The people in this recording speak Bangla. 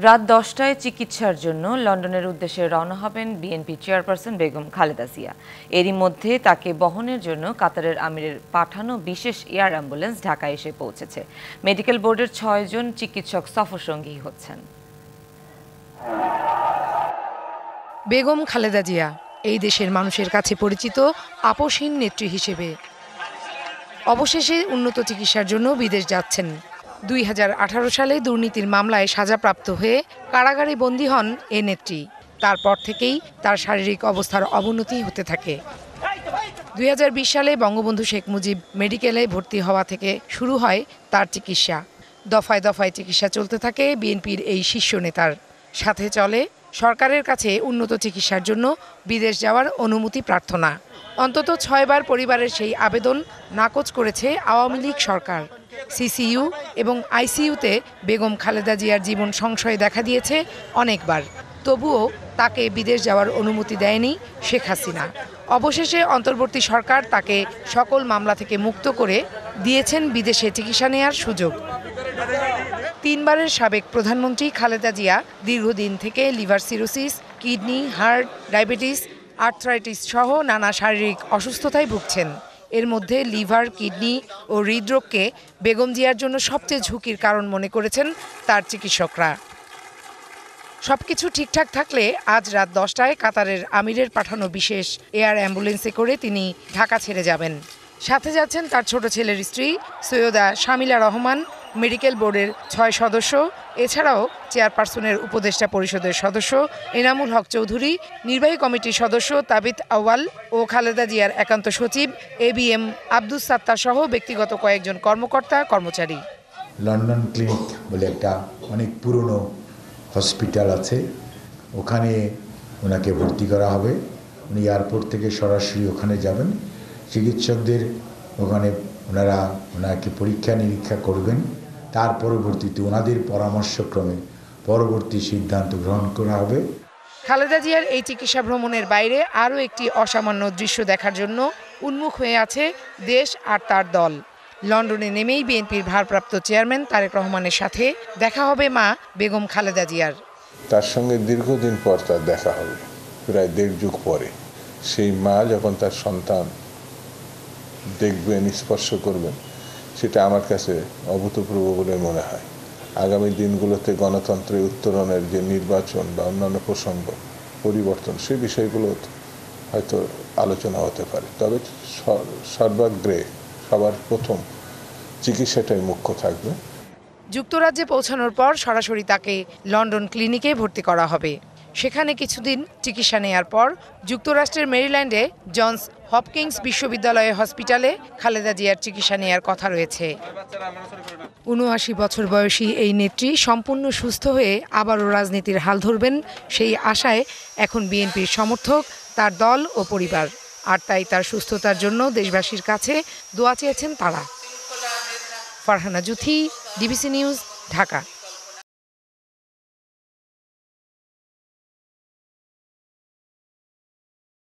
রাত 10টায় চিকিৎসার জন্য লন্ডনের উদ্দেশ্যে রওনা হবেন বিএনপি চেয়ারপারসন বেগম খালেদা জিয়া। এরই মধ্যে তাকে বহনের জন্য কাতারের আমিরের পাঠানো বিশেষ এয়ার অ্যাম্বুলেন্স ঢাকায় এসে পৌঁছেছে। মেডিকেল বোর্ডের 6 জন চিকিৎসক সফরসঙ্গী হচ্ছেন। বেগম খালেদা জিয়া এই দেশের মানুষের কাছে পরিচিত আপসহীন নেত্রী হিসেবে অবশেষে উন্নত চিকিৎসার জন্য বিদেশ যাচ্ছেন। 2018 সালে দুর্নীতির মামলায় সাজাপ্রাপ্ত হয়ে কারাগারে বন্দী হন এ নেত্রী। তারপর থেকেই তার শারীরিক অবস্থার অবনতি হতে থাকে। 2020 সালে বঙ্গবন্ধু শেখ মুজিব মেডিকেলে ভর্তি হওয়া থেকে শুরু হয় তার চিকিৎসা। দফায় দফায় চিকিৎসা চলতে থাকে বিএনপির এই শীর্ষ নেতার। সাথে চলে সরকারের কাছে উন্নত চিকিৎসার জন্য বিদেশ যাওয়ার অনুমতি প্রার্থনা। অন্তত 6 বার পরিবারের সেই আবেদন নাকচ করেছে আওয়ামী লীগ সরকার। সিসিইউ এবং আইসিইউতে বেগম খালেদা জিয়ার জীবন সংশয় দেখা দিয়েছে অনেকবার। তবুও তাকে বিদেশ যাওয়ার অনুমতি দেয়নি শেখ হাসিনা। অবশেষে অন্তর্বর্তী সরকার তাকে সকল মামলা থেকে মুক্ত করে দিয়েছেন বিদেশে চিকিৎসা নেওয়ার সুযোগ। 3 বারের সাবেক প্রধানমন্ত্রী খালেদা জিয়া দীর্ঘদিন থেকে liver cirrhosis, kidney, heart, diabetes, arthritis সহ নানা শারীরিক অসুস্থতায় ভুগছেন। এর মধ্যে লিভার, কিডনি ও হৃদরোগকে বেগম জিয়ার জন্য সবচেয়ে ঝুঁকির কারণ মনে করেছেন তার চিকিৎসকরা। সবকিছু ঠিকঠাক থাকলে আজ রাত 10টায় কাতারের আমিরের পাঠানো বিশেষ এয়ার অ্যাম্বুলেন্সে করে তিনি ঢাকা ছেড়ে যাবেন। সাথে যাচ্ছেন তার ছোট ছেলের স্ত্রী সৈয়দা শামিলা রহমান, মেডিকেল বোর্ডের 6 সদস্য, এছাড়াও চেয়ারপারসনের উপদেষ্টা পরিষদের সদস্য এনামুল হক চৌধুরী, নির্বাহী কমিটির সদস্য তাবিত আউয়াল ও খালেদা জিয়ার একান্ত সচিব ABM আব্দুস সাত্তার সহ ব্যক্তিগত কয়েকজন কর্মকর্তা কর্মচারী। লন্ডন ক্লিনিক বলে একটা অনেক পুরনো হসপিটাল আছে, ওখানে ওনাকে ভর্তি করা হবে। উনি এয়ারপোর্ট থেকে সরাসরি ওখানে যাবেন। চিকিৎসকদের ওখানে ওনাকে পরীক্ষা নিরীক্ষা করবেন। তার পরবর্তীতে ওনাদের পরামর্শক্রমে পরবর্তী সিদ্ধান্ত গ্রহণ করা হবে। খালেদা জিয়ার এই চিকিৎসা ভ্রমণের বাইরে আরও একটি অসামান্য দৃশ্য দেখার জন্য উন্মুখ হয়ে আছে দেশ আর তার দল। লন্ডনে নেমেই বিএনপির ভারপ্রাপ্ত চেয়ারম্যান তারেক রহমানের সাথে দেখা হবে মা বেগম খালেদা জিয়ার। তার সঙ্গে দীর্ঘদিন পর তার দেখা হবে, প্রায় 1.5 যুগ পরে। সেই মা যখন তার সন্তান দেখবেন, স্পর্শ করবেন, সেটা আমার কাছে অভূতপূর্ব বলে মনে হয়। আগামী দিনগুলোতে গণতন্ত্রের উত্তরণের যে নির্বাচন বা অন্যান্য প্রসঙ্গ পরিবর্তন, সেই বিষয়গুলো হয়তো আলোচনা হতে পারে। তবে সর্বাগ্রে সবার প্রথম চিকিৎসাটাই মুখ্য থাকবে। যুক্তরাজ্যে পৌঁছানোর পর সরাসরি তাকে লন্ডন ক্লিনিকে ভর্তি করা হবে। সেখানে কিছুদিন চিকিৎসা নেয়ার পর যুক্তরাষ্ট্রের মেরিল্যান্ডে জনস হপকিন্স বিশ্ববিদ্যালয় হসপিটালে খালেদা জিয়ার চিকিৎসা নেয়ার কথা রয়েছে। ৭৯ বছর বয়সী এই নেত্রী সম্পূর্ণ সুস্থ হয়ে আবারও রাজনীতির হাল ধরবেন সেই আশায় এখন বিএনপির সমর্থক, তার দল ও পরিবার। আর তাই তার সুস্থতার জন্য দেশবাসীর কাছে দোয়া চেয়েছেন তারা। Farhana Juthi, DBC news, Dhaka.